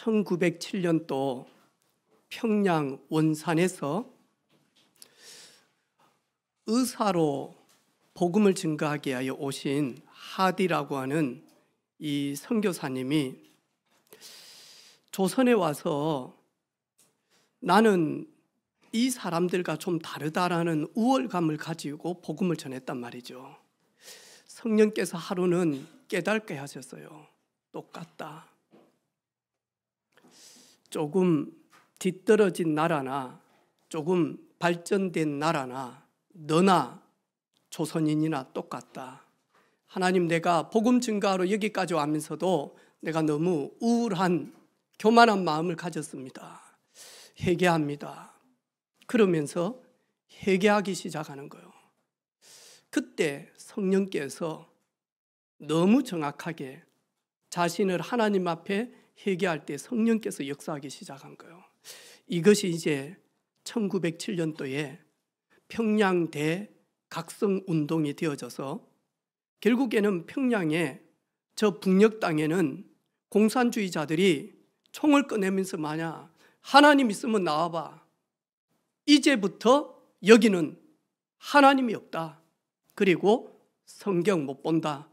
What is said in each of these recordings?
1907년도 평양 원산에서 의사로 복음을 증거하기 위하여 오신 하디라고 하는 이 선교사님이 조선에 와서 나는 이 사람들과 좀 다르다라는 우월감을 가지고 복음을 전했단 말이죠. 성령께서 하루는 깨닫게 하셨어요. 똑같다. 조금 뒤떨어진 나라나 조금 발전된 나라나 너나 조선인이나 똑같다. 하나님, 내가 복음 증거하러 여기까지 오면서도 내가 너무 우울한 교만한 마음을 가졌습니다. 회개합니다. 그러면서 회개하기 시작하는 거예요. 그때 성령께서 너무 정확하게 자신을 하나님 앞에 회개할 때 성령께서 역사하기 시작한 거예요. 이것이 이제 1907년도에 평양 대각성 운동이 되어져서 결국에는 평양에 저 북녘 땅에는 공산주의자들이 총을 꺼내면서 마냐, 하나님 있으면 나와봐. 이제부터 여기는 하나님이 없다. 그리고 성경 못 본다.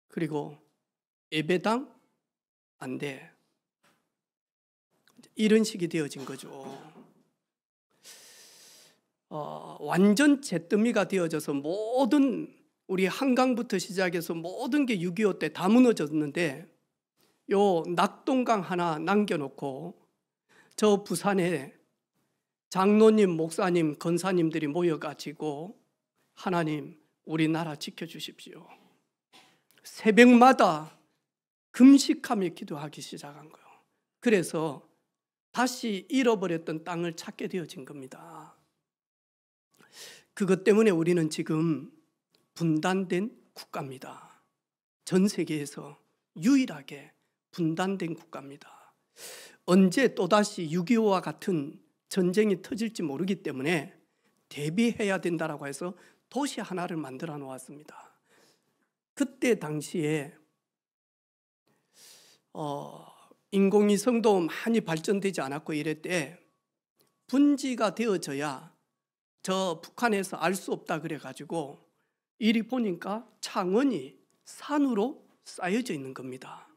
그리고 예배당 안 돼. 이런 식이 되어진 거죠. 완전 잿더미가 되어져서 모든 우리 한강부터 시작해서 모든 게 6.25 때 다 무너졌는데 요 낙동강 하나 남겨놓고 저 부산에 장로님, 목사님, 권사님들이 모여가지고 하나님 우리나라 지켜주십시오. 새벽마다 금식하며 기도하기 시작한 거예요. 그래서 다시 잃어버렸던 땅을 찾게 되어진 겁니다. 그것 때문에 우리는 지금 분단된 국가입니다. 전 세계에서 유일하게 분단된 국가입니다. 언제 또다시 6.25와 같은 전쟁이 터질지 모르기 때문에 대비해야 된다고 해서 도시 하나를 만들어 놓았습니다. 그때 당시에 인공위성도 많이 발전되지 않았고 이럴 때 분지가 되어져야 저 북한에서 알 수 없다 그래가지고 이리 보니까 창원이 산으로 쌓여져 있는 겁니다.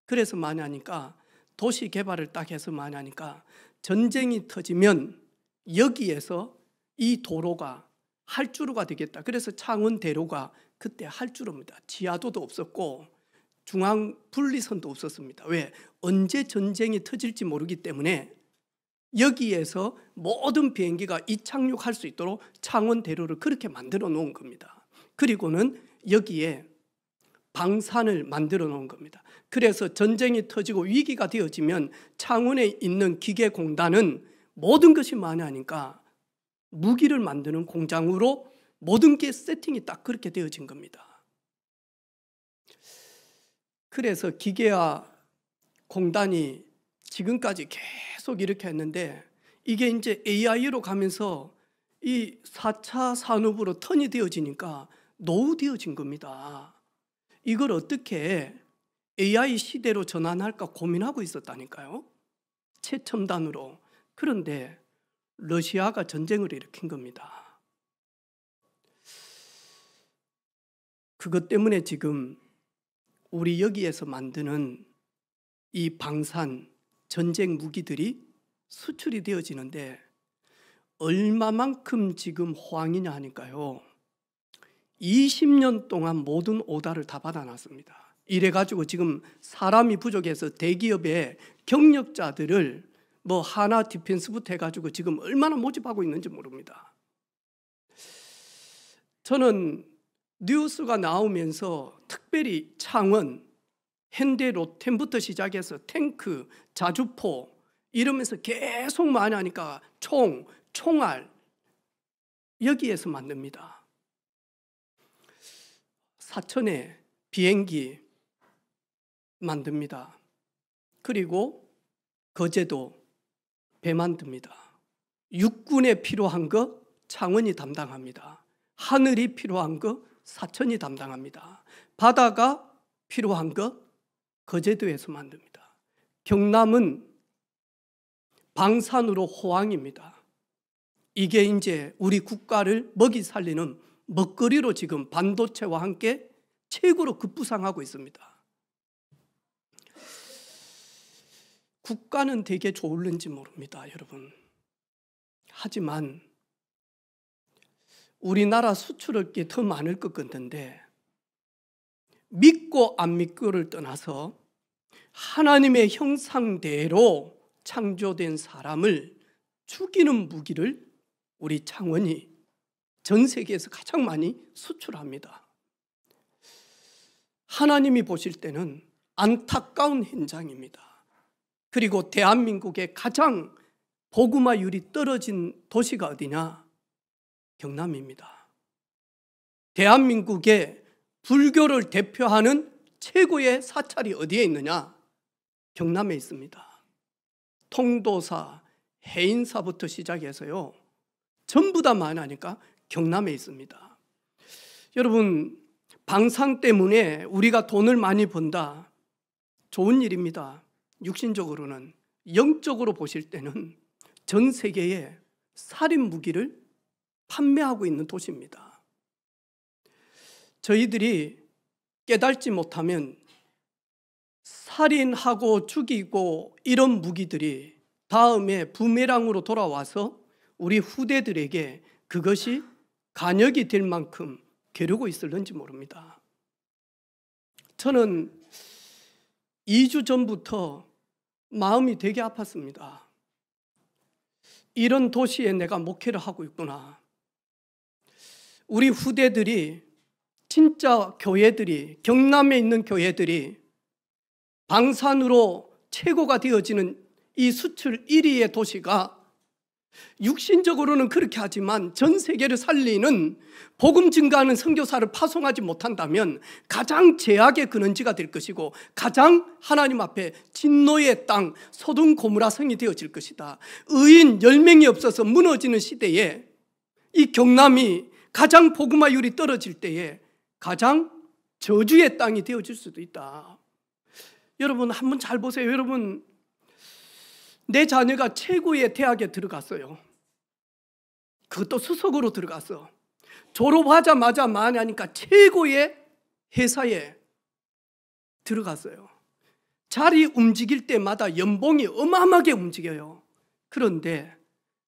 그래서 많이 하니까 도시 개발을 딱 해서 많이 하니까 전쟁이 터지면 여기에서 이 도로가 활주로가 되겠다. 그래서 창원대로가 그때 활주로입니다. 지하도도 없었고 중앙 분리선도 없었습니다. 왜? 언제 전쟁이 터질지 모르기 때문에 여기에서 모든 비행기가 이착륙할 수 있도록 창원대로를 그렇게 만들어 놓은 겁니다. 그리고는 여기에 방산을 만들어 놓은 겁니다. 그래서 전쟁이 터지고 위기가 되어지면 창원에 있는 기계공단은 모든 것이 많이 하니까 무기를 만드는 공장으로 모든 게 세팅이 딱 그렇게 되어진 겁니다. 그래서 기계화 공단이 지금까지 계속 이렇게 했는데 이게 이제 AI로 가면서 이 4차 산업으로 턴이 되어지니까 노후되어진 겁니다. 이걸 어떻게 AI 시대로 전환할까 고민하고 있었다니까요. 최첨단으로. 그런데 러시아가 전쟁을 일으킨 겁니다. 그것 때문에 지금 우리 여기에서 만드는 이 방산 전쟁 무기들이 수출이 되어지는데 얼마만큼 지금 호황이냐 하니까요. 20년 동안 모든 오다를 다 받아놨습니다. 이래가지고 지금 사람이 부족해서 대기업의 경력자들을 뭐 하나 디펜스부터 해가지고 지금 얼마나 모집하고 있는지 모릅니다. 저는 뉴스가 나오면서 특별히 창원, 현대 로템부터 시작해서 탱크, 자주포 이러면서 계속 많이 하니까 총알 여기에서 만듭니다. 사천에 비행기 만듭니다. 그리고 거제도 배 만듭니다. 육군에 필요한 거 창원이 담당합니다. 하늘이 필요한 거 사천이 담당합니다. 바다가 필요한 거 거제도에서 만듭니다. 경남은 방산으로 호황입니다. 이게 이제 우리 국가를 먹이 살리는 먹거리로 지금 반도체와 함께 최고로 급부상하고 있습니다. 국가는 되게 좋을는지 모릅니다, 여러분. 하지만 우리나라 수출할 게 더 많을 것 같은데 믿고 안 믿고를 떠나서 하나님의 형상대로 창조된 사람을 죽이는 무기를 우리 창원이 전 세계에서 가장 많이 수출합니다. 하나님이 보실 때는 안타까운 현장입니다. 그리고 대한민국의 가장 복음화율이 떨어진 도시가 어디냐? 경남입니다. 대한민국의 불교를 대표하는 최고의 사찰이 어디에 있느냐? 경남에 있습니다. 통도사, 해인사부터 시작해서요, 전부 다 만하니까 경남에 있습니다. 여러분, 방산 때문에 우리가 돈을 많이 번다, 좋은 일입니다. 육신적으로는. 영적으로 보실 때는 전 세계에 살인 무기를 판매하고 있는 도시입니다. 저희들이 깨닫지 못하면 살인하고 죽이고 이런 무기들이 다음에 부메랑으로 돌아와서 우리 후대들에게 그것이 간역이 될 만큼 겨루고 있을는지 모릅니다. 저는 2주 전부터 마음이 되게 아팠습니다. 이런 도시에 내가 목회를 하고 있구나. 우리 후대들이, 진짜 교회들이, 경남에 있는 교회들이 방산으로 최고가 되어지는 이 수출 1위의 도시가 육신적으로는 그렇게 하지만 전 세계를 살리는 복음 증가하는 선교사를 파송하지 못한다면 가장 제약의 근원지가 될 것이고 가장 하나님 앞에 진노의 땅 소돔 고모라 성이 되어질 것이다. 의인 10명이 없어서 무너지는 시대에 이 경남이 가장 복음화율이 떨어질 때에 가장 저주의 땅이 되어질 수도 있다. 여러분 한번 잘 보세요. 여러분, 내 자녀가 최고의 대학에 들어갔어요. 그것도 수석으로 들어갔어. 졸업하자마자 하니까 최고의 회사에 들어갔어요. 자리 움직일 때마다 연봉이 어마어마하게 움직여요. 그런데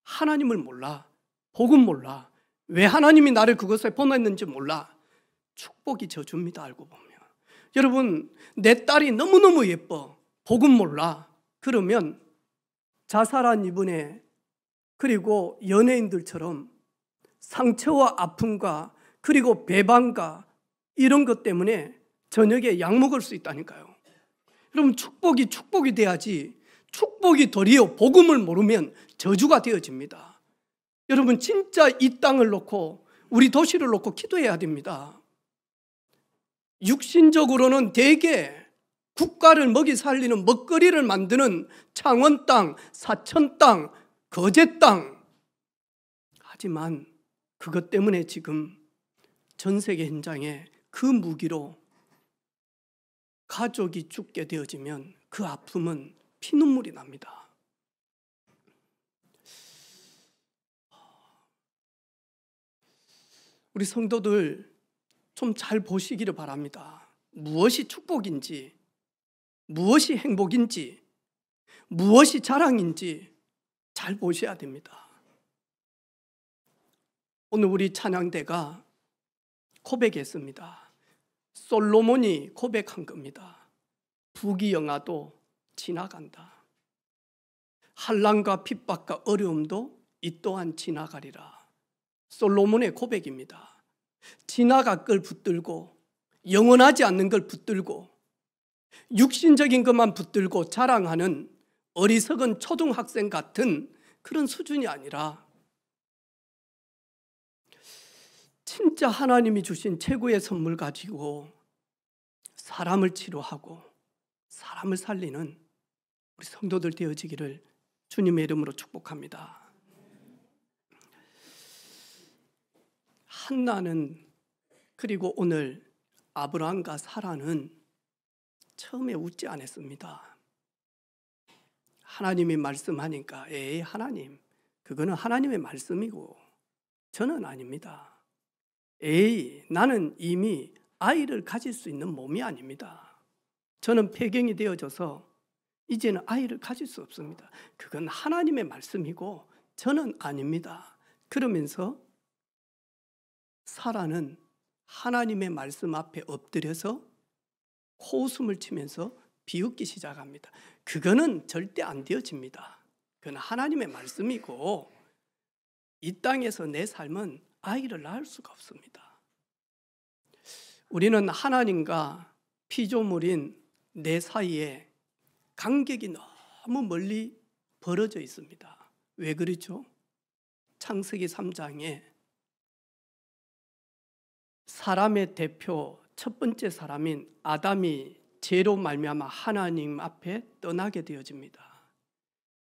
하나님을 몰라. 복음 몰라. 왜 하나님이 나를 그것에 보냈는지 몰라. 축복이 저주입니다, 알고 보면. 여러분, 내 딸이 너무너무 예뻐. 복음 몰라. 그러면 자살한 이분의, 그리고 연예인들처럼 상처와 아픔과 그리고 배반과 이런 것 때문에 저녁에 약 먹을 수 있다니까요. 여러분, 축복이 돼야지. 축복이 도리어 복음을 모르면 저주가 되어집니다. 여러분, 진짜 이 땅을 놓고 우리 도시를 놓고 기도해야 됩니다. 육신적으로는 대개 국가를 먹이 살리는 먹거리를 만드는 창원 땅, 사천 땅, 거제 땅. 하지만 그것 때문에 지금 전 세계 현장에 그 무기로 가족이 죽게 되어지면 그 아픔은 피눈물이 납니다. 우리 성도들 좀 잘 보시기를 바랍니다. 무엇이 축복인지, 무엇이 행복인지, 무엇이 자랑인지 잘 보셔야 됩니다. 오늘 우리 찬양대가 고백했습니다. 솔로몬이 고백한 겁니다. 부귀영화도 지나간다. 환난과 핍박과 어려움도 이 또한 지나가리라. 솔로몬의 고백입니다. 지나갈 걸 붙들고 영원하지 않는 걸 붙들고 육신적인 것만 붙들고 자랑하는 어리석은 초등학생 같은 그런 수준이 아니라 진짜 하나님이 주신 최고의 선물 가지고 사람을 치료하고 사람을 살리는 우리 성도들 되어지기를 주님의 이름으로 축복합니다. 한나는, 그리고 오늘 아브라함과 사라는 처음에 웃지 않았습니다. 하나님이 말씀하니까 에이 하나님 그거는 하나님의 말씀이고 저는 아닙니다. 에이 나는 이미 아이를 가질 수 있는 몸이 아닙니다. 저는 폐경이 되어져서 이제는 아이를 가질 수 없습니다. 그건 하나님의 말씀이고 저는 아닙니다. 그러면서 사라는 하나님의 말씀 앞에 엎드려서 코웃음을 치면서 비웃기 시작합니다. 그거는 절대 안 되어집니다. 그건 하나님의 말씀이고 이 땅에서 내 삶은 아이를 낳을 수가 없습니다. 우리는 하나님과 피조물인 내 사이에 간격이 너무 멀리 벌어져 있습니다. 왜 그렇죠? 창세기 3장에 사람의 대표 첫 번째 사람인 아담이 죄로 말미암아 하나님 앞에 떠나게 되어집니다.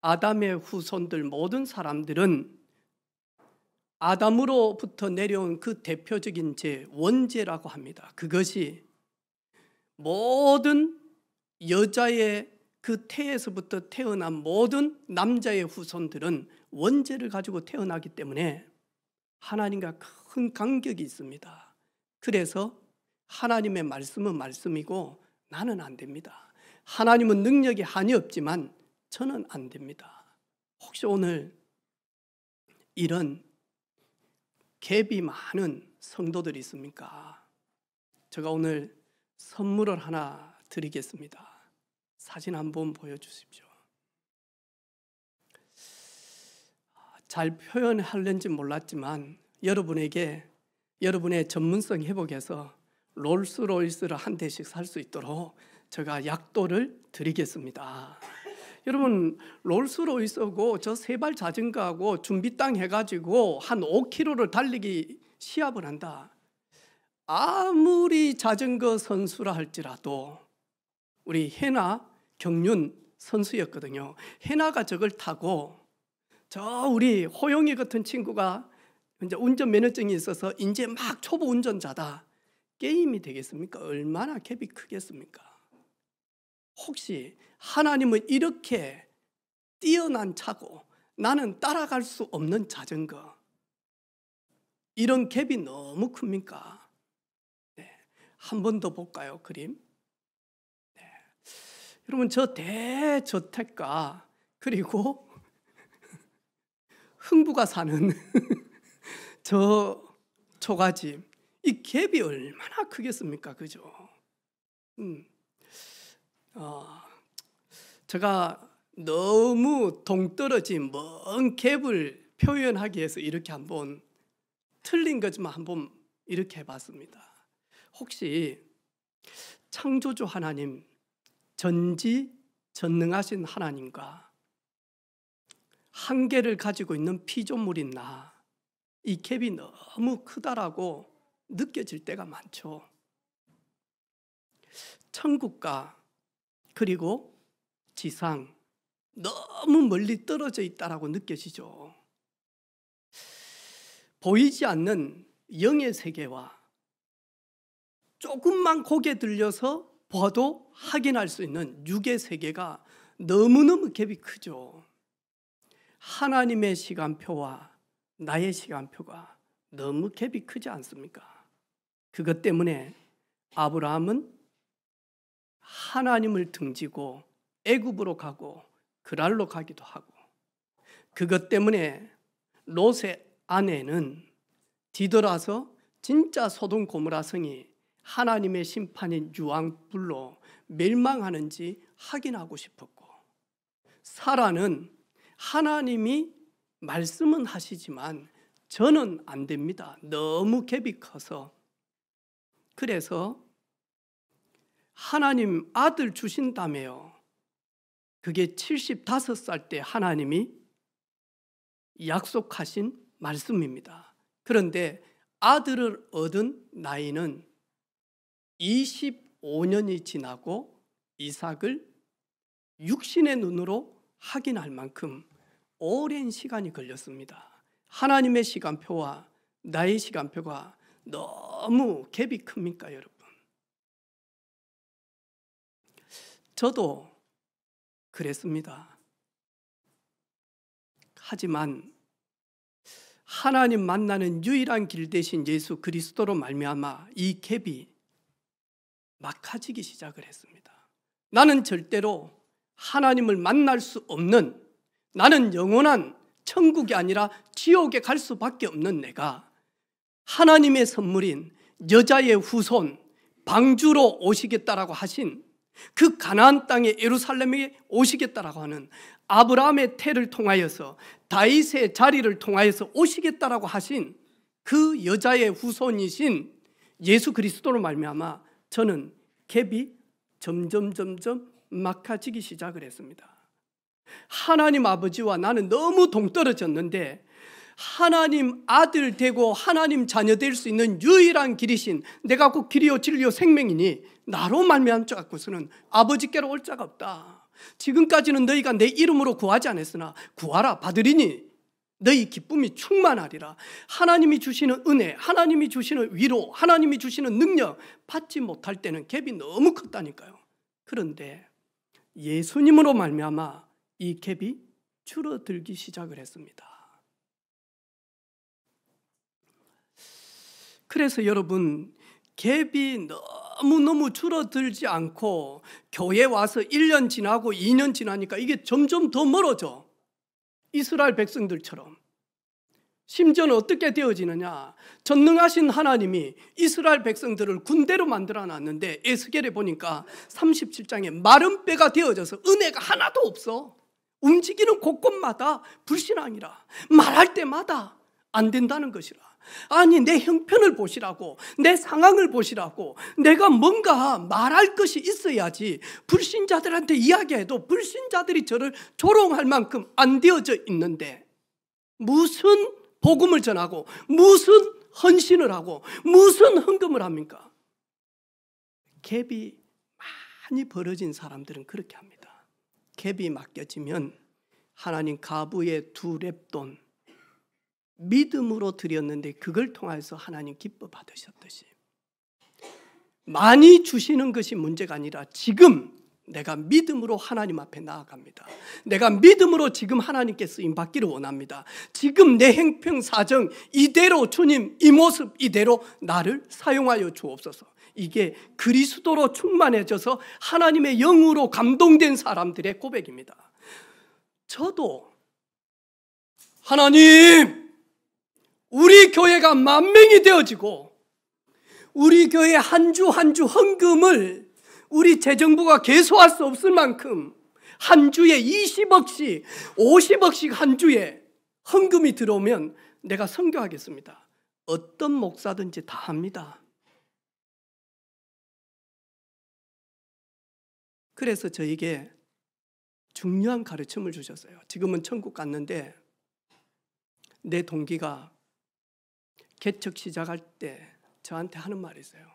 아담의 후손들 모든 사람들은 아담으로부터 내려온 그 대표적인 죄, 원죄라고 합니다. 그것이 모든 여자의 그 태에서부터 태어난 모든 남자의 후손들은 원죄를 가지고 태어나기 때문에 하나님과 큰 간격이 있습니다. 그래서 하나님의 말씀은 말씀이고 나는 안 됩니다. 하나님은 능력이 한이 없지만 저는 안 됩니다. 혹시 오늘 이런 갭이 많은 성도들이 있습니까? 제가 오늘 선물을 하나 드리겠습니다. 사진 한번 보여주십시오. 잘 표현하려는지 몰랐지만 여러분에게 여러분의 전문성 회복해서 롤스로이스를 한 대씩 살 수 있도록 제가 약도를 드리겠습니다. 여러분 롤스로이스하고 저 세발 자전거하고 준비땅 해가지고 한 5km를 달리기 시합을 한다. 아무리 자전거 선수라 할지라도 우리 해나 경륜 선수였거든요. 해나가 저걸 타고 저 우리 호영이 같은 친구가 이제 운전면허증이 있어서 이제 막 초보 운전자다. 게임이 되겠습니까? 얼마나 갭이 크겠습니까? 혹시 하나님은 이렇게 뛰어난 차고 나는 따라갈 수 없는 자전거 이런 갭이 너무 큽니까? 네. 한 번 더 볼까요? 그림. 네. 여러분 저 대저택가 그리고 흥부가 사는 저 초가집 이 갭이 얼마나 크겠습니까? 그죠? 제가 너무 동떨어진 먼 갭을 표현하기 위해서 이렇게 한번 틀린 거지만 한번 이렇게 해봤습니다. 혹시 창조주 하나님, 전지전능하신 하나님과 한계를 가지고 있는 피조물인 나, 이 갭이 너무 크다라고 느껴질 때가 많죠. 천국과 그리고 지상 너무 멀리 떨어져 있다라고 느껴지죠. 보이지 않는 영의 세계와 조금만 고개 들려서 봐도 확인할 수 있는 육의 세계가 너무너무 갭이 크죠. 하나님의 시간표와 나의 시간표가 너무 갭이 크지 않습니까? 그것 때문에 아브라함은 하나님을 등지고 애굽으로 가고 그랄로 가기도 하고, 그것 때문에 롯의 아내는 뒤돌아서 진짜 소돔 고모라 성이 하나님의 심판인 유황불로 멸망하는지 확인하고 싶었고, 사라는 하나님이 말씀은 하시지만 저는 안 됩니다. 너무 갭이 커서. 그래서 하나님 아들 주신다며요. 그게 75살 때 하나님이 약속하신 말씀입니다. 그런데 아들을 얻은 나이는 25년이 지나고 이삭을 육신의 눈으로 확인할 만큼 오랜 시간이 걸렸습니다. 하나님의 시간표와 나의 시간표가 너무 갭이 큽니까, 여러분? 저도 그랬습니다. 하지만 하나님 만나는 유일한 길 대신 예수 그리스도로 말미암아 이 갭이 막아지기 시작을 했습니다. 나는 절대로 하나님을 만날 수 없는, 나는 영원한 천국이 아니라 지옥에 갈 수밖에 없는 내가 하나님의 선물인 여자의 후손 방주로 오시겠다라고 하신 그 가나안 땅의 예루살렘에 오시겠다라고 하는 아브라함의 태를 통하여서 다윗의 자리를 통하여서 오시겠다라고 하신 그 여자의 후손이신 예수 그리스도로 말미암아 저는 갭이 점점 막아지기 시작을 했습니다. 하나님 아버지와 나는 너무 동떨어졌는데 하나님 아들 되고 하나님 자녀 될 수 있는 유일한 길이신 내가 곧 길이요 진리요 생명이니 나로 말미암아 갖고서는 아버지께로 올 자가 없다. 지금까지는 너희가 내 이름으로 구하지 않았으나 구하라 받으리니 너희 기쁨이 충만하리라. 하나님이 주시는 은혜, 하나님이 주시는 위로, 하나님이 주시는 능력 받지 못할 때는 갭이 너무 컸다니까요. 그런데 예수님으로 말미암아 이 갭이 줄어들기 시작을 했습니다. 그래서 여러분, 갭이 너무너무 줄어들지 않고 교회 와서 1년 지나고 2년 지나니까 이게 점점 더 멀어져. 이스라엘 백성들처럼. 심지어는 어떻게 되어지느냐, 전능하신 하나님이 이스라엘 백성들을 군대로 만들어 놨는데 에스겔에 보니까 37장에 마른 뼈가 되어져서 은혜가 하나도 없어. 움직이는 곳곳마다 불신앙이라, 말할 때마다 안 된다는 것이라. 아니, 내 형편을 보시라고, 내 상황을 보시라고, 내가 뭔가 말할 것이 있어야지 불신자들한테 이야기해도 불신자들이 저를 조롱할 만큼 안 되어져 있는데 무슨 복음을 전하고 무슨 헌신을 하고 무슨 헌금을 합니까? 갭이 많이 벌어진 사람들은 그렇게 합니다. 갭이 맡겨지면 하나님 가부의 2렙돈 믿음으로 드렸는데 그걸 통해서 하나님 기뻐 받으셨듯이 많이 주시는 것이 문제가 아니라 지금 내가 믿음으로 하나님 앞에 나아갑니다. 내가 믿음으로 지금 하나님께 쓰임 받기를 원합니다. 지금 내 행편 사정 이대로 주님 이 모습 이대로 나를 사용하여 주옵소서. 이게 그리스도로 충만해져서 하나님의 영으로 감동된 사람들의 고백입니다. 저도 하나님, 우리 교회가 10,000명이 되어지고 우리 교회 한 주 한 주 헌금을 우리 재정부가 계속할 수 없을 만큼 한 주에 20억씩 50억씩 한 주에 헌금이 들어오면 내가 선교하겠습니다. 어떤 목사든지 다 합니다. 그래서 저에게 중요한 가르침을 주셨어요. 지금은 천국 갔는데 내 동기가 개척 시작할 때 저한테 하는 말이 있어요.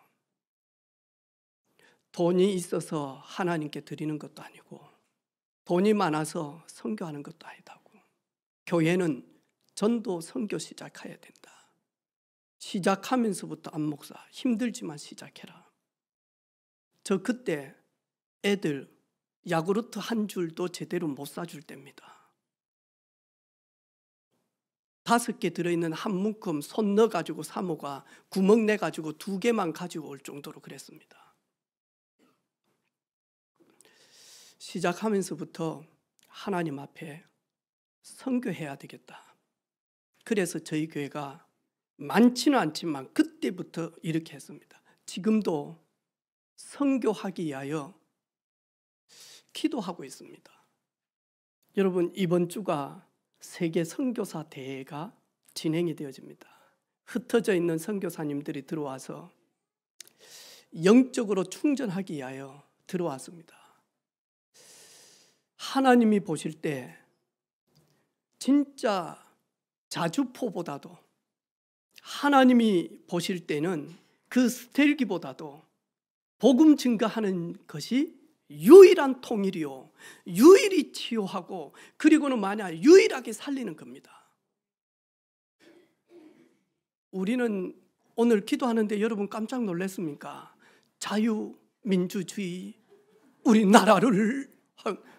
돈이 있어서 하나님께 드리는 것도 아니고 돈이 많아서 선교하는 것도 아니다고. 교회는 전도 선교 시작해야 된다. 시작하면서부터 안 목사 힘들지만 시작해라. 저 그때 애들 야구르트 한 줄도 제대로 못 사줄 때입니다. 5개 들어있는 한 묶음 손 넣어가지고 사모가 구멍 내가지고 2개만 가지고 올 정도로 그랬습니다. 시작하면서부터 하나님 앞에 선교해야 되겠다. 그래서 저희 교회가 많지는 않지만 그때부터 이렇게 했습니다. 지금도 선교하기 위하여 기도하고 있습니다. 여러분, 이번 주가 세계 선교사 대회가 진행이 되어집니다. 흩어져 있는 선교사님들이 들어와서 영적으로 충전하기 위하여 들어왔습니다. 하나님이 보실 때 진짜 자주포보다도 하나님이 보실 때는 그 스텔기보다도 복음 증거하는 것이 유일한 통일이요, 유일히 치유하고 그리고는 만약 유일하게 살리는 겁니다. 우리는 오늘 기도하는데 여러분 깜짝 놀랐습니까? 자유민주주의 우리 나라를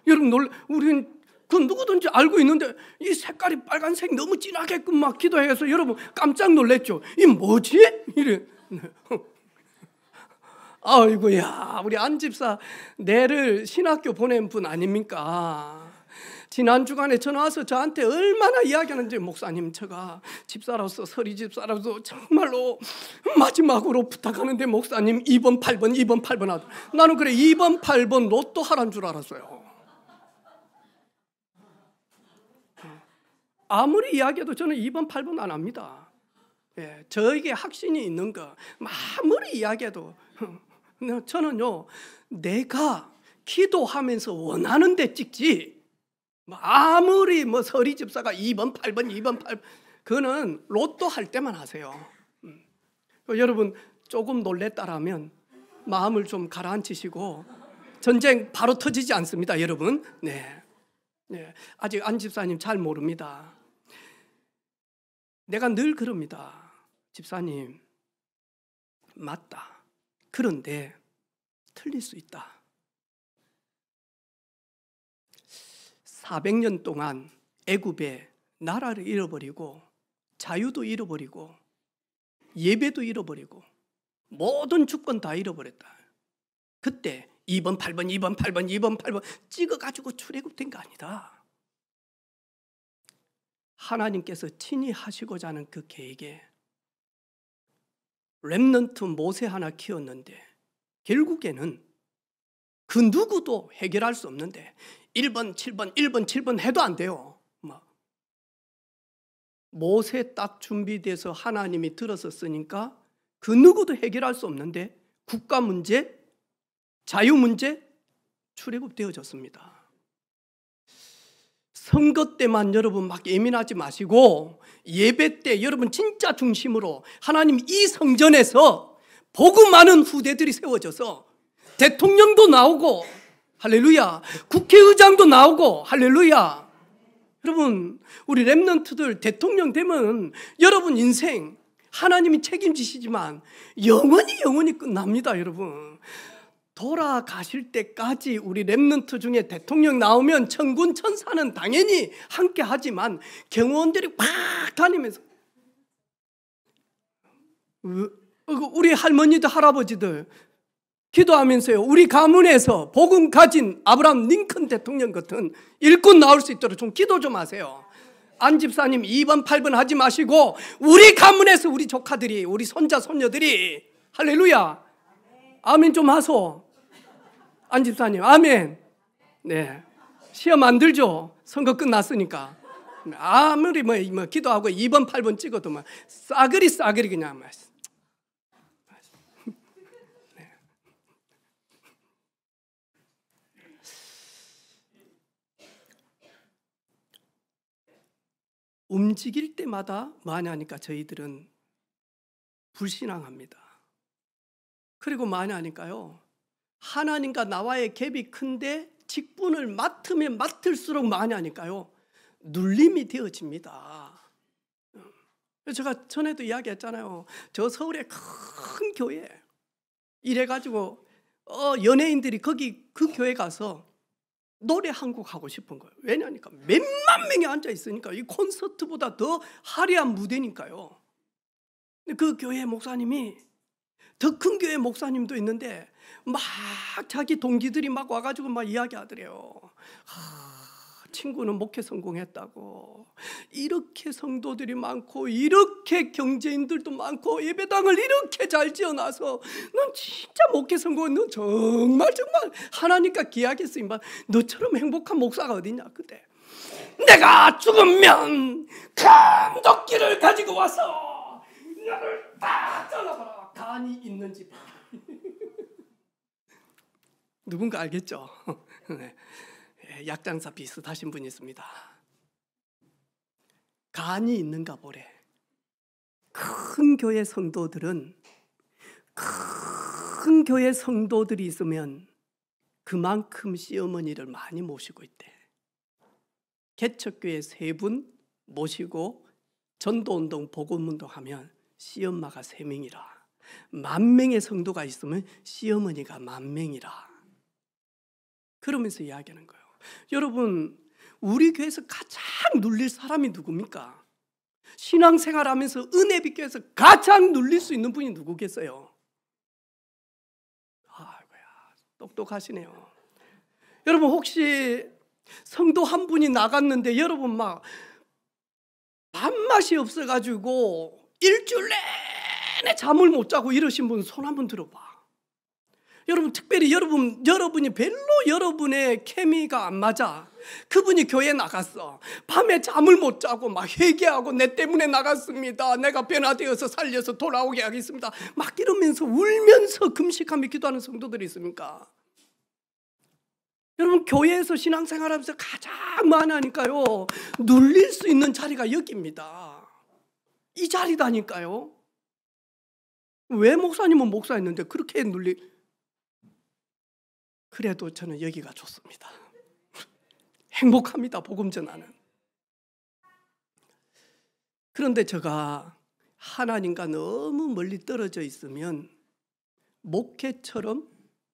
여러분 우리는 그 누구든지 알고 있는데 이 색깔이 빨간색 너무 진하게끔 막 기도해서 여러분 깜짝 놀랐죠. 이 뭐지? 이래. 아이고야, 우리 안 집사 내를 신학교 보낸 분 아닙니까? 지난 주간에 전화 와서 저한테 얼마나 이야기하는지, 목사님 제가 집사로서, 서리 집사로서 정말로 마지막으로 부탁하는데 목사님 2번 8번 2번 8번 하다. 나는 그래 2번 8번 로또 하라는 줄 알았어요. 아무리 이야기해도 저는 2번 8번 안 합니다. 예, 저에게 확신이 있는 거 아무리 이야기해도 저는요, 내가 기도하면서 원하는 데 찍지, 아무리 서리 집사가 2번 8번 2번 8번 그거는 로또 할 때만 하세요. 여러분 조금 놀랬다라면 마음을 좀 가라앉히시고, 전쟁 바로 터지지 않습니다, 여러분. 네. 네, 아직 안 집사님 잘 모릅니다. 내가 늘 그럽니다. 집사님, 맞다. 그런데 틀릴 수 있다. 400년 동안 애굽에 나라를 잃어버리고 자유도 잃어버리고 예배도 잃어버리고 모든 주권 다 잃어버렸다. 그때 2번 8번 2번 8번 2번 8번 찍어가지고 출애굽된 거 아니다. 하나님께서 친히 하시고자 하는 그 계획에 렘넌트 모세 하나 키웠는데 결국에는 그 누구도 해결할 수 없는데 1번 7번 1번 7번 해도 안 돼요. 모세 딱 준비돼서 하나님이 들었었으니까 그 누구도 해결할 수 없는데 국가 문제, 자유 문제 출애굽되어졌습니다. 선거 때만 여러분 막 예민하지 마시고 예배 때 여러분 진짜 중심으로 하나님 이 성전에서 복음 많은 후대들이 세워져서 대통령도 나오고 할렐루야, 국회의장도 나오고 할렐루야. 여러분 우리 렘넌트들 대통령 되면 여러분 인생 하나님이 책임지시지만 영원히 끝납니다. 여러분 돌아가실 때까지 우리 렘넌트 중에 대통령 나오면 천군 천사는 당연히 함께 하지만 경호원들이 막 다니면서 우리 할머니들 할아버지들 기도하면서요, 우리 가문에서 복음 가진 아브라함 링컨 대통령 같은 일꾼 나올 수 있도록 좀 기도 좀 하세요. 안 집사님 2번 8번 하지 마시고 우리 가문에서 우리 조카들이, 우리 손자 손녀들이 할렐루야 아멘 좀 하소. 안 집사님 아멘. 네, 시험 안 들죠? 선거 끝났으니까. 아무리 기도하고 2번 8번 찍어도 싸그리 그냥 네. 움직일 때마다 많이 하니까 저희들은 불신앙합니다. 그리고 많이 하니까요, 하나님과 나와의 갭이 큰데 직분을 맡으면 맡을수록 많이 하니까요 눌림이 되어집니다. 제가 전에도 이야기했잖아요. 저 서울에 큰 교회 이래가지고 연예인들이 거기 그 교회 가서 노래 한 곡 하고 싶은 거예요. 왜냐니까 몇만 명이 앉아 있으니까 이 콘서트보다 더 화려한 무대니까요. 그 교회 목사님이, 더 큰 교회 목사님도 있는데 막 자기 동기들이 막 와가지고 막 이야기하더래요. 친구는 목회 성공했다고, 이렇게 성도들이 많고 이렇게 경제인들도 많고 예배당을 이렇게 잘 지어놔서 넌 진짜 목회 성공은 너 정말 하나님과 귀하게 쓰임받, 너처럼 행복한 목사가 어딨냐. 그때 내가 죽으면 큰 도끼를 가지고 와서 너를 딱 잘라봐라, 간이 있는지 봐. 누군가 알겠죠? 네. 약장사 비슷하신 분이 있습니다. 간이 있는가 보래. 큰 교회 성도들은, 큰 교회 성도들이 있으면 그만큼 시어머니를 많이 모시고 있대. 개척교회 3분 모시고 전도운동 복음운동 하면 시엄마가 3명이라, 10,000명의 성도가 있으면 시어머니가 10,000명이라 그러면서 이야기하는 거예요. 여러분 우리 교회에서 가장 눌릴 사람이 누굽니까? 신앙생활하면서 은혜빛교회에서 가장 눌릴 수 있는 분이 누구겠어요? 아이고야, 똑똑하시네요. 여러분 혹시 성도 한 분이 나갔는데 여러분 막 밥맛이 없어가지고 일주일 내내 잠을 못 자고 이러신 분 손 한번 들어봐. 여러분 특별히 여러분이 별로 여러분의 케미가 안 맞아. 그분이 교회 나갔어. 밤에 잠을 못 자고 막 회개하고 내 때문에 나갔습니다. 내가 변화되어서 살려서 돌아오게 하겠습니다. 막 이러면서 울면서 금식하며 기도하는 성도들이 있습니까? 여러분 교회에서 신앙생활하면서 가장 많으니까요. 눌릴 수 있는 자리가 여기입니다. 이 자리다니까요. 왜 목사님은 목사였는데 그렇게 그래도 저는 여기가 좋습니다. 행복합니다. 복음 전하는. 그런데 제가 하나님과 너무 멀리 떨어져 있으면 목회처럼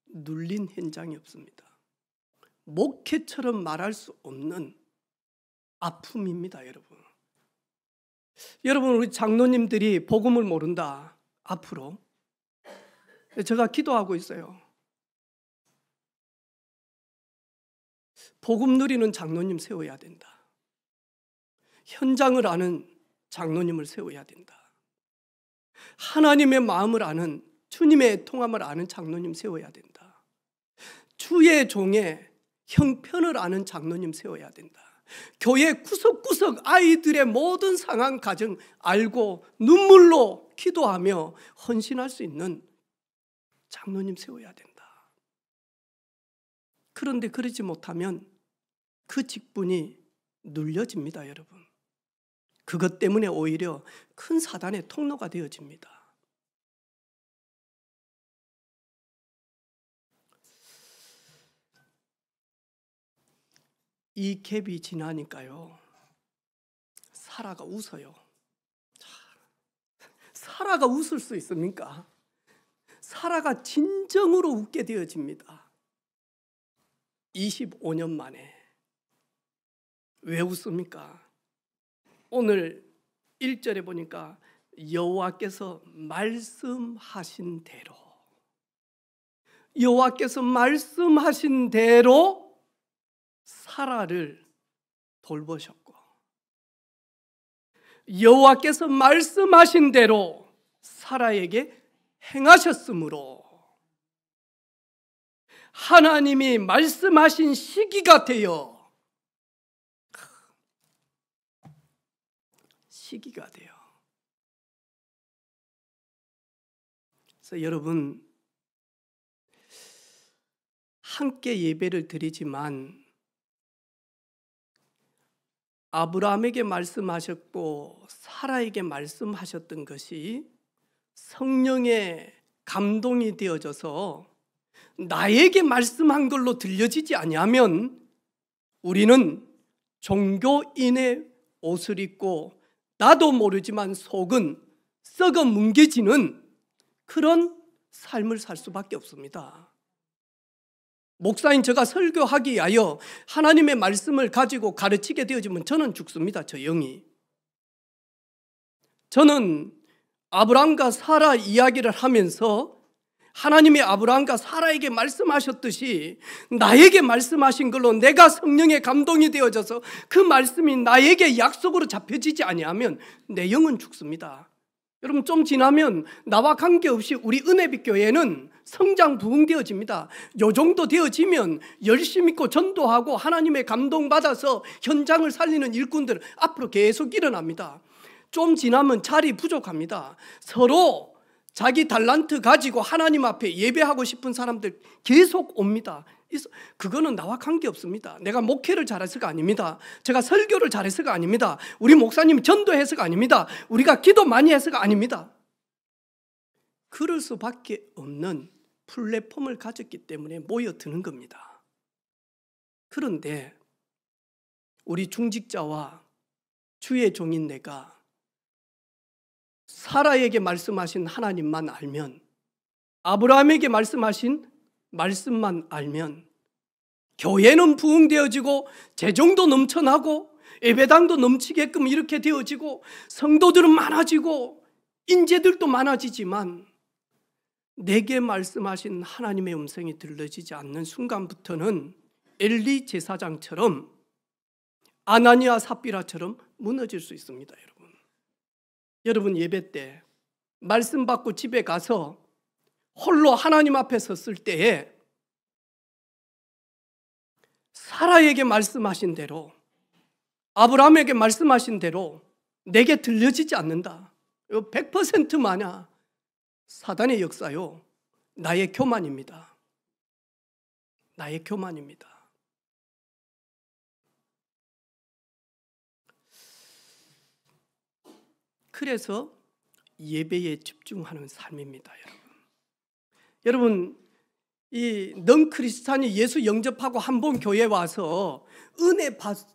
눌린 현장이 없습니다. 목회처럼 말할 수 없는 아픔입니다, 여러분. 여러분 우리 장로님들이 복음을 모른다. 앞으로 제가 기도하고 있어요. 복음 누리는 장로님 세워야 된다. 현장을 아는 장로님을 세워야 된다. 하나님의 마음을 아는, 주님의 통함을 아는 장로님 세워야 된다. 주의 종의 형편을 아는 장로님 세워야 된다. 교회 구석구석 아이들의 모든 상황 가정 알고 눈물로 기도하며 헌신할 수 있는 장로님 세워야 된다. 그런데 그러지 못하면 그 직분이 눌려집니다, 여러분. 그것 때문에 오히려 큰 사단의 통로가 되어집니다. 이 갭이 지나니까요, 사라가 웃어요. 사라가 웃을 수 있습니까? 사라가 진정으로 웃게 되어집니다. 25년 만에. 왜 웃습니까? 오늘 1절에 보니까 여호와께서 말씀하신 대로, 여호와께서 말씀하신 대로 사라를 돌보셨고, 여호와께서 말씀하신 대로 사라에게 행하셨으므로 하나님이 말씀하신 시기가 되어 그래서 여러분 함께 예배를 드리지만 아브라함에게 말씀하셨고 사라에게 말씀하셨던 것이 성령의 감동이 되어져서 나에게 말씀한 걸로 들려지지 아니하면 우리는 종교인의 옷을 입고 나도 모르지만 속은 썩어 뭉개지는 그런 삶을 살 수밖에 없습니다. 목사인 제가 설교하기 위하여 하나님의 말씀을 가지고 가르치게 되어지면 저는 죽습니다. 저 영이. 저는 아브라함과 사라 이야기를 하면서 하나님이 아브라함과 사라에게 말씀하셨듯이 나에게 말씀하신 걸로 내가 성령의 감동이 되어져서 그 말씀이 나에게 약속으로 잡혀지지 아니하면 내 영은 죽습니다. 여러분 좀 지나면 나와 관계없이 우리 은혜빛 교회는 성장 부흥되어집니다. 요 정도 되어지면 열심히 있고 전도하고 하나님의 감동받아서 현장을 살리는 일꾼들 앞으로 계속 일어납니다. 좀 지나면 자리 부족합니다. 서로 자기 달란트 가지고 하나님 앞에 예배하고 싶은 사람들 계속 옵니다. 그거는 나와 관계없습니다. 내가 목회를 잘해서가 아닙니다. 제가 설교를 잘해서가 아닙니다. 우리 목사님이 전도해서가 아닙니다. 우리가 기도 많이 해서가 아닙니다. 그럴 수밖에 없는 플랫폼을 가졌기 때문에 모여드는 겁니다. 그런데 우리 중직자와 주의 종인 내가 사라에게 말씀하신 하나님만 알면, 아브라함에게 말씀하신 말씀만 알면 교회는 부흥되어지고 재정도 넘쳐나고 예배당도 넘치게끔 이렇게 되어지고 성도들은 많아지고 인재들도 많아지지만 내게 말씀하신 하나님의 음성이 들려지지 않는 순간부터는 엘리 제사장처럼 아나니아 삽비라처럼 무너질 수 있습니다. 여러분 예배 때 말씀 받고 집에 가서 홀로 하나님 앞에 섰을 때에 사라에게 말씀하신 대로, 아브라함에게 말씀하신 대로 내게 들려지지 않는다. 100% 마냐 사단의 역사요, 나의 교만입니다. 나의 교만입니다. 그래서 예배에 집중하는 삶입니다. 여러분 이 넌 크리스찬이 예수 영접하고 한 번 교회 와서 은혜 받다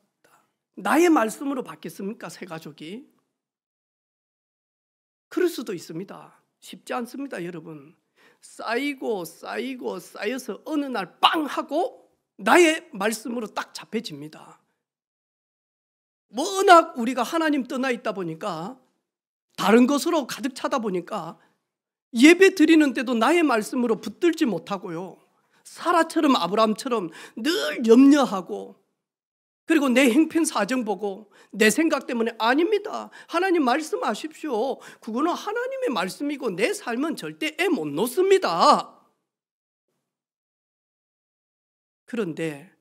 나의 말씀으로 받겠습니까? 새 가족이 그럴 수도 있습니다. 쉽지 않습니다. 여러분 쌓이고 쌓여서 어느 날 빵 하고 나의 말씀으로 딱 잡혀집니다. 워낙 우리가 하나님 떠나 있다 보니까 다른 것으로 가득 차다 보니까 예배 드리는 때도 나의 말씀으로 붙들지 못하고요, 사라처럼 아브라함처럼 늘 염려하고, 그리고 내 형편 사정 보고 내 생각 때문에 아닙니다. 하나님 말씀하십시오. 그거는 하나님의 말씀이고 내 삶은 절대 애 못 놓습니다. 그런데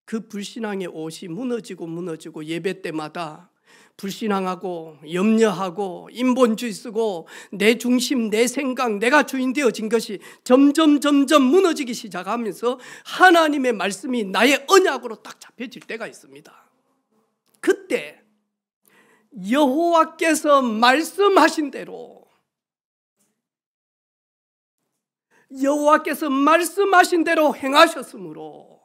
그 불신앙의 옷이 무너지고 예배 때마다 불신앙하고 염려하고 인본주의 쓰고 내 중심, 내 생각, 내가 주인 되어진 것이 점점 무너지기 시작하면서 하나님의 말씀이 나의 언약으로 딱 잡혀질 때가 있습니다. 그때 여호와께서 말씀하신 대로, 여호와께서 말씀하신 대로 행하셨으므로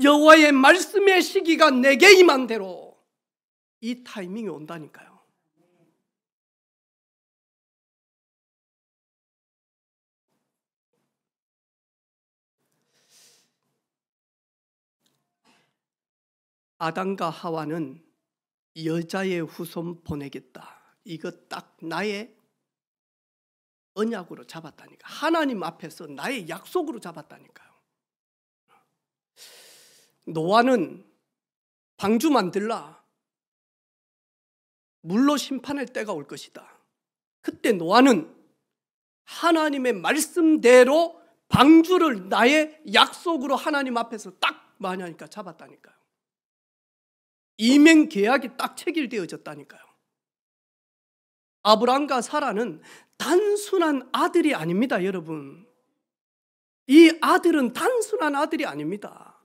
여호와의 말씀의 시기가 내게 임한 대로 이 타이밍이 온다니까요. 아담과 하와는 여자의 후손 보내겠다, 이거 딱 나의 언약으로 잡았다니까. 하나님 앞에서 나의 약속으로 잡았다니까요. 노아는 방주 만들라, 물로 심판할 때가 올 것이다. 그때 노아는 하나님의 말씀대로 방주를 나의 약속으로 하나님 앞에서 딱 마냐니까 잡았다니까요. 이명 계약이 딱 체결되어졌다니까요. 아브라함과 사라는 단순한 아들이 아닙니다. 여러분, 이 아들은 단순한 아들이 아닙니다.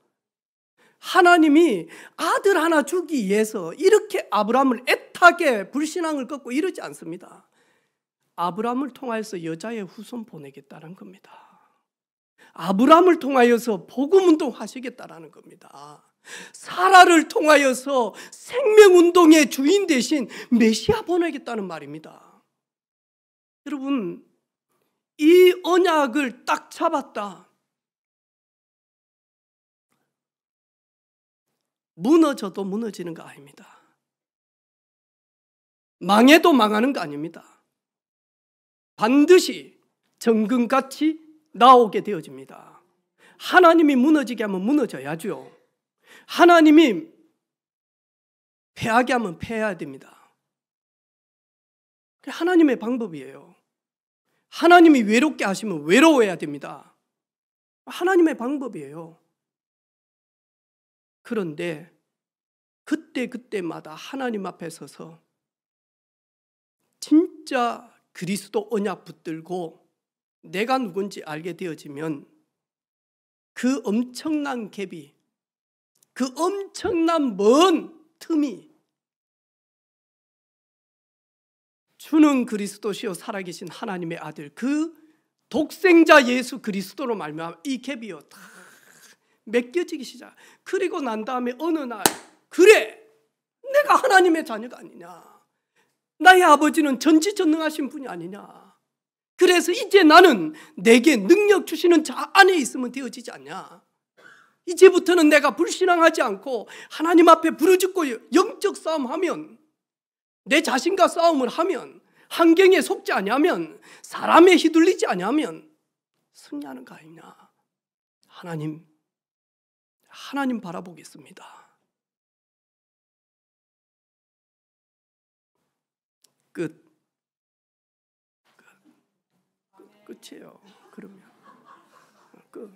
하나님이 아들 하나 주기 위해서 이렇게 아브라함을 애타게 불신앙을 꺾고 이러지 않습니다. 아브라함을 통하여서 여자의 후손 보내겠다는 겁니다. 아브라함을 통하여서 복음운동 하시겠다라는 겁니다. 사라를 통하여서 생명운동의 주인 대신 메시아 보내겠다는 말입니다. 여러분, 이 언약을 딱 잡았다, 무너져도 무너지는 거 아닙니다. 망해도 망하는 거 아닙니다. 반드시 정금같이 나오게 되어집니다. 하나님이 무너지게 하면 무너져야죠. 하나님이 패하게 하면 패해야 됩니다. 그게 하나님의 방법이에요. 하나님이 외롭게 하시면 외로워야 됩니다. 하나님의 방법이에요. 그런데 그때마다 하나님 앞에 서서 진짜 그리스도 언약 붙들고 내가 누군지 알게 되어지면 그 엄청난 갭이, 그 엄청난 먼 틈이 주는 그리스도시요 살아계신 하나님의 아들, 그 독생자 예수 그리스도로 말미암아 이 갭이요 다 맡겨지기 시작. 그리고 난 다음에 어느 날, 그래 내가 하나님의 자녀가 아니냐, 나의 아버지는 전지전능하신 분이 아니냐, 그래서 이제 나는 내게 능력 주시는 자 안에 있으면 되어지지 않냐. 이제부터는 내가 불신앙하지 않고 하나님 앞에 부르짖고 영적 싸움하면, 내 자신과 싸움을 하면, 환경에 속지 아니하면, 사람에 휘둘리지 아니하면 승리하는 거 아니냐. 하나님 바라보겠습니다. 끝이에요. 그러면 끝.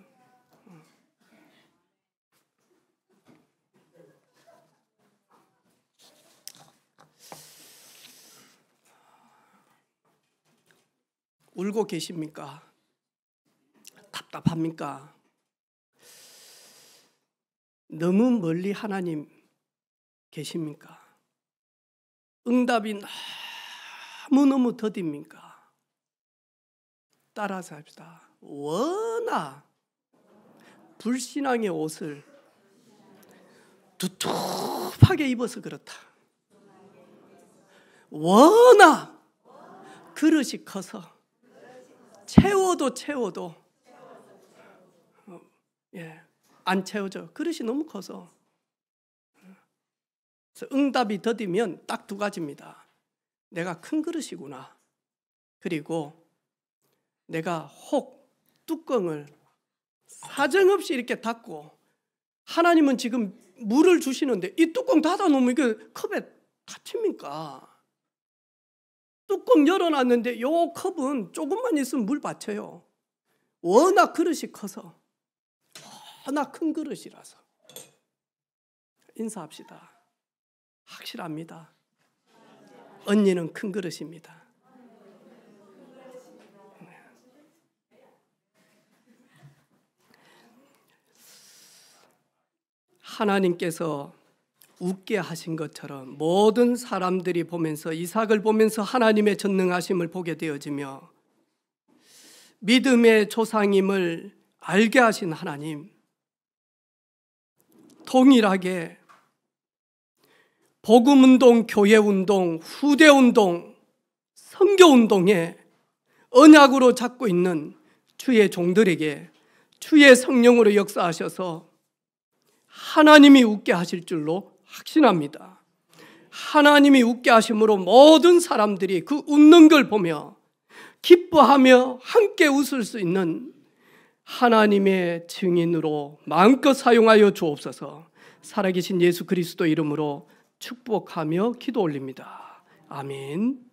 울고 계십니까? 답답합니까? 너무 멀리 하나님 계십니까? 응답이 너무너무 더딥니까? 따라서 합시다. 워낙 불신앙의 옷을 두툼하게 입어서 그렇다. 워낙 그릇이 커서 채워도 안 채워져. 그릇이 너무 커서. 그래서 응답이 더디면 딱 두 가지입니다. 내가 큰 그릇이구나. 그리고 내가 혹 뚜껑을 사정없이 이렇게 닫고, 하나님은 지금 물을 주시는데 이 뚜껑 닫아놓으면 이게 컵에 닫힙니까? 뚜껑 열어놨는데 요 컵은 조금만 있으면 물 받쳐요. 워낙 그릇이 커서, 워낙 큰 그릇이라서. 인사합시다. 확실합니다. 언니는 큰 그릇입니다. 하나님께서 웃게 하신 것처럼 모든 사람들이 보면서, 이삭을 보면서 하나님의 전능하심을 보게 되어지며 믿음의 조상임을 알게 하신 하나님, 동일하게 복음운동, 교회운동, 후대운동, 선교운동에 언약으로 잡고 있는 주의 종들에게 주의 성령으로 역사하셔서 하나님이 웃게 하실 줄로 확신합니다. 하나님이 웃게 하심으로 모든 사람들이 그 웃는 걸 보며 기뻐하며 함께 웃을 수 있는 하나님의 증인으로 마음껏 사용하여 주옵소서. 살아계신 예수 그리스도 이름으로 축복하며 기도 올립니다. 아멘.